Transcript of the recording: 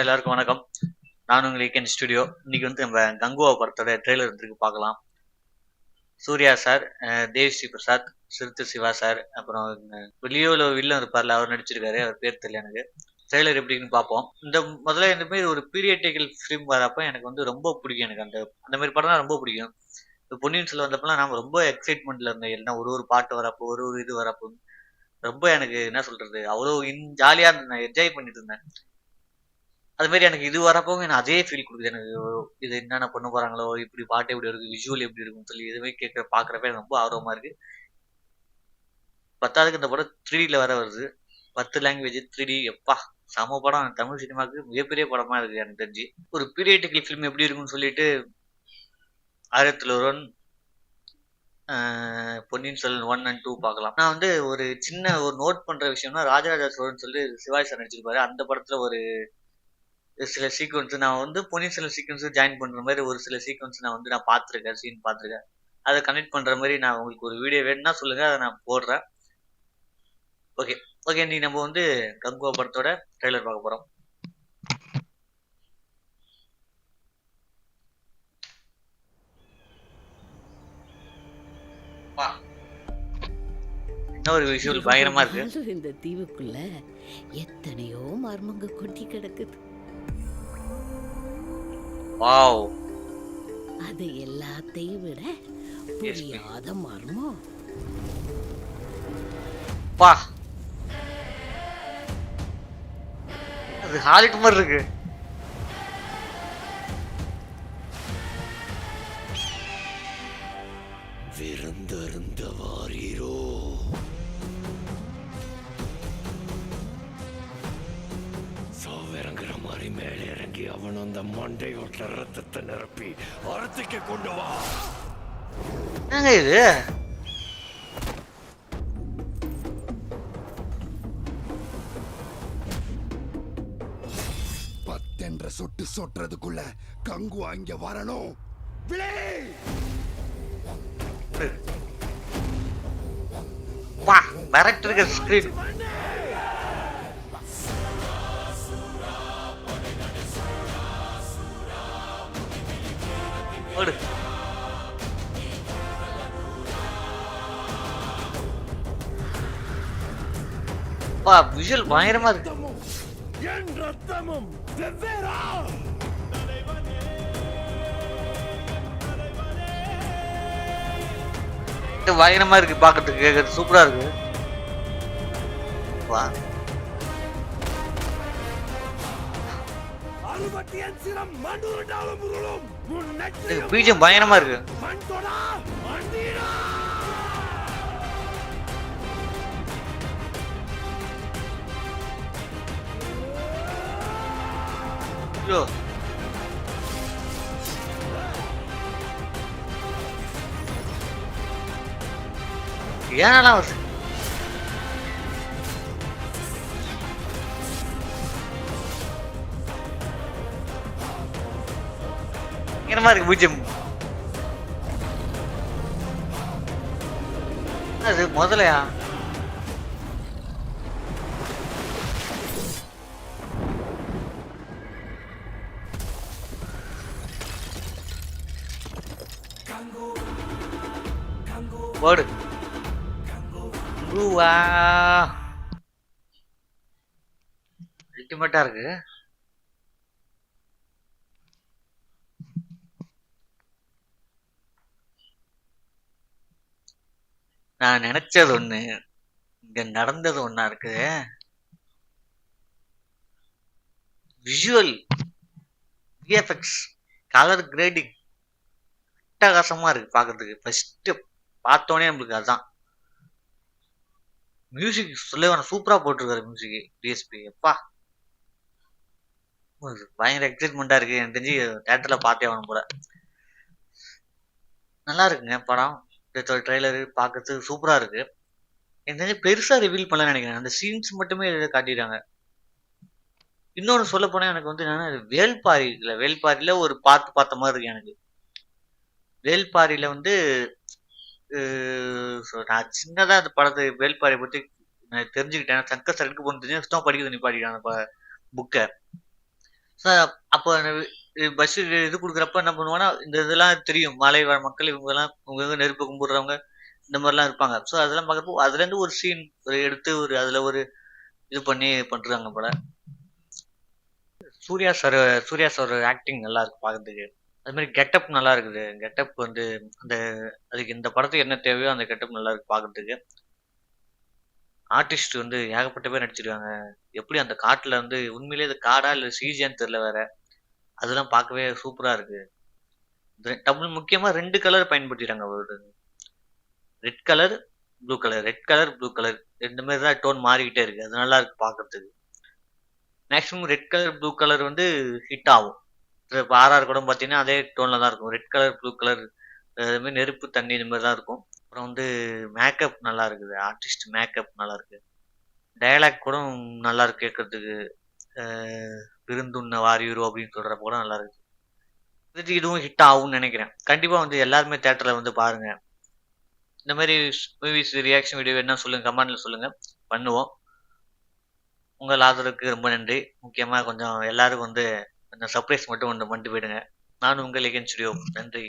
எல்லாருக்கும் வணக்கம். நான் உங்கள் வீக்கெண்ட் ஸ்டுடியோ. இன்னைக்கு வந்து நம்ம கங்குவா படத்தோட ட்ரெய்லர் வந்துருக்கு பார்க்கலாம். சூர்யா சார், தேவ் ஸ்ரீ பிரசாத், சிறுத்தை சிவா சார், அப்புறம் லியோல வில்லன் இருப்பார்ல, அவர் நடிச்சிருக்காரு. அவர் பேர் தெரியல எனக்கு. ட்ரெய்லர் எப்படின்னு பார்ப்போம். முதல்ல இந்த மாதிரி ஒரு பீரியடிக்கல் ஃபிலிம் வரப்ப எனக்கு வந்து ரொம்ப பிடிக்கும். எனக்கு அந்த மாதிரி படம் தான் ரொம்ப பிடிக்கும். இப்போ பொன்னியின் செல்வன் வந்தப்பெல்லாம் நான் ரொம்ப எக்ஸைட்மெண்ட்ல இருந்தேன். எல்லாம் ஒரு பாட்டு வரப்போ, ஒரு இது வரப்போ ரொம்ப எனக்கு என்ன சொல்றது, அவ்வளோ ஜாலியா இருந்தேன், என்ஜாய் பண்ணிட்டு இருந்தேன். அது மாதிரி எனக்கு இது வரப்பவும் எனக்கு அதே ஃபீல் கொடுக்குது. எனக்கு இது என்னென்ன பண்ண போறாங்களோ, இப்படி பாட்டு எப்படி இருக்கு, விஷுவல் எப்படி இருக்குன்னு சொல்லி எதுவுமே பாக்குறப்ப எனக்கு ரொம்ப ஆர்வமா இருக்கு. பத்தாவதுக்கு இந்த படம் 3Dல வர வருது. 10 லாங்குவேஜ் 3D. எப்பா சம படம். தமிழ் சினிமாவுக்கு மிகப்பெரிய படமா இருக்கு எனக்கு தெரிஞ்சு. ஒரு பீரியடிக்கல் ஃபிலிம் எப்படி இருக்குன்னு சொல்லிட்டு 1001 பொன்னியின் செல்வன் 1 and 2 பார்க்கலாம். நான் வந்து ஒரு சின்ன ஒரு நோட் பண்ற விஷயம்னா, ராஜராஜ சோழன் சொல்லி சிவாஜி சார் நடிச்சிருப்பாரு. அந்த படத்துல ஒரு சில சீக்வன்ஸ் நான் வந்து பொன்னியின் செல்வன் சீக்வன்ஸ் ஜாயின் பண்ற மாதிரி ஒரு சில சீக்வன்ஸ் நான் பார்த்துருக்கேன், சீன் பார்த்துருக்கேன். அதை கனெக்ட் பண்ற மாதிரி நான் உங்களுக்கு ஒரு வீடியோ வேணும்னா சொல்லுங்க, அதை நான் போடுறேன். ஓகே ஓகே இன்னைக்கு நம்ம வந்து கங்குவா படத்தோட ட்ரெய்லர் பார்க்க போறோம். இன்னொரு விஷுவல் பயங்கரமா இருக்கு. இந்த தீவுக்குள்ள எத்தனையோ மர்மங்க கொட்டி கிடக்குது. வாவ், அது எல்லாத்தையும் விட புரியாத மர்மம். பா, அது ஹாலிவுட் மாதிரி இருக்கு. விருந்தருந்த வாரீரோ? சாவிறங்குற மாதிரி மேலே இறங்கி அவன் அந்த மண்டையோட்ட ரத்தத்தை நிரப்பி அறத்துக்கு கொண்டு வா. என்னங்க இது? பத்தென்ற சொட்டு சொட்டுறதுக்குள்ள கங்கு அங்க வரணும். வா, டைரக்டருக்கு ஸ்கிரீன் ஓடு. வா, விஷுவல் பயங்கரமா இருக்கு. என் ரத்தமும் வெவ்வேறா? பயங்கரமா இருக்கு, பாக்கிறதுக்கு கேட்கறது சூப்பரா இருக்கு. வா, பீஜம் பயங்கரமா இருக்கு. ஐயோ, ஏன்னா வருது. பயங்கரமா இருக்கு பீஜம். அது முதலையா? போடு. அல்டிமேட்டா இருக்கு. நான் நினைச்சது ஒண்ணு, இங்க நடந்தது ஒண்ணா இருக்கு. விஷுவல், விஎஃப்எக்ஸ், கலர் கிரேடிங் அட்டகாசமா இருக்கு பாக்குறதுக்கு. ஃபர்ஸ்ட் பார்த்தோன்னே நம்மளுக்கு அதுதான். மியூசிக் சொல்ல சூப்பரா போட்டிருக்காரு. மியூசிக் டிஎஸ்பி எப்பா பயங்கர எக்ஸைட்மெண்டா இருக்கு. எனக்கு தெரிஞ்சு தியேட்டர்ல பார்த்தே ஆகணும் போல. நல்லா இருக்குங்க படம். ட்ரெய்லரு பார்க்கறதுக்கு சூப்பரா இருக்கு. எனக்கு தெரிஞ்சு பெருசா ரிவீல் பண்ணல நினைக்கிறேன். அந்த சீன்ஸ் மட்டுமே காட்டிடுறாங்க. இன்னொன்னு சொல்ல போனா எனக்கு வந்து என்னன்னா, வேல்பாரியில ஒரு பாட்டு பார்த்த மாதிரி இருக்கு எனக்கு. வேல்பாரியில வந்து நான் சின்னதா அந்த படத்தை வேல்பாரியை பத்தி நான் தெரிஞ்சுக்கிட்டேன். சங்கர் சரக்கு போன தெரிஞ்சு படிக்கிறது நிப்பாட்டிட்டான் அந்த புக்கை. சார் அப்போ பஸ் இது குடுக்குறப்ப என்ன பண்ணுவோம்னா, இந்த இதெல்லாம் தெரியும். மலைவாழ் மக்கள் இவங்கலாம் இவங்க நெருப்பு கும்பிடுறவங்க, இந்த மாரிலாம் இருப்பாங்க. ஸோ அதெல்லாம் பார்க்குறப்போ அதுலேருந்து ஒரு சீன் எடுத்து அதுல ஒரு இது பண்ணி பண்றாங்க போல. Suriya sir Suriya sir acting நல்லா இருக்கு பார்க்கறதுக்கு. அது மாரி கெட்டப் நல்லா இருக்குது. கெட்டப் வந்து அந்த அதுக்கு இந்த படத்துக்கு என்ன தேவையோ அந்த கெட்டப் நல்லா இருக்கு பார்க்கறதுக்கு. ஆர்டிஸ்ட் வந்து ஏகப்பட்ட பேர் நடிச்சிருக்காங்க. எப்படி அந்த காட்டுல வந்து உண்மையிலேயே அது காடா இல்ல சிஜியான்னு தெரியல வேற. அதெல்லாம் பார்க்கவே சூப்பரா இருக்கு. டபுள் முக்கியமா 2 கலர் பயன்படுத்திருக்காங்க. ஒரு red colour, blue colour. Red colour, blue colour 2 மாரி தான் டோன் மாறிக்கிட்டே இருக்கு. அது நல்லா இருக்கு பார்க்கறதுக்கு. Maximum red colour, blue colour வந்து ஹிட் ஆகும். இப்ப ஆர்ஆர் கூட பார்த்தீங்கன்னா, அதே டோன்ல தான் இருக்கும். ரெட் கலர், ப்ளூ கலர் அது மாரி நெருப்பு, தண்ணி இது மாரி தான் இருக்கும். அப்புறம் வந்து மேக்கப் நல்லா இருக்குது. ஆர்டிஸ்ட் மேக்கப் நல்லா இருக்கு. டயலாக் கூட நல்லா இருக்கு கேட்கறதுக்கு. அ "விருந்துண்ண வாரீரோ" அப்படின்னு சொல்றப்ப கூட நல்லா இருக்கு. இதுவும் ஹிட் ஆகும்னு நெனைக்கிறேன். கண்டிப்பா வந்து எல்லாருமே தியேட்டர்ல வந்து பாருங்க. இந்த மாரி மூவிஸ் ரியாக்ஷன் வீடியோ வேணும்னா சொல்லுங்க. கமெண்ட்ல சொல்லுங்க. பண்ணுவோம். உங்கள் ஆதரவுக்கு ரொம்ப நன்றி. முக்கியமா கொஞ்சம் எல்லாரும் வந்து கொஞ்சம் சர்ப்ரைஸ் மட்டும் ஒண்ணு பண்ணிட்டு போயிடுங்க. நானும் உங்கள் லிகன் ஸ்டுடியோ. நன்றி.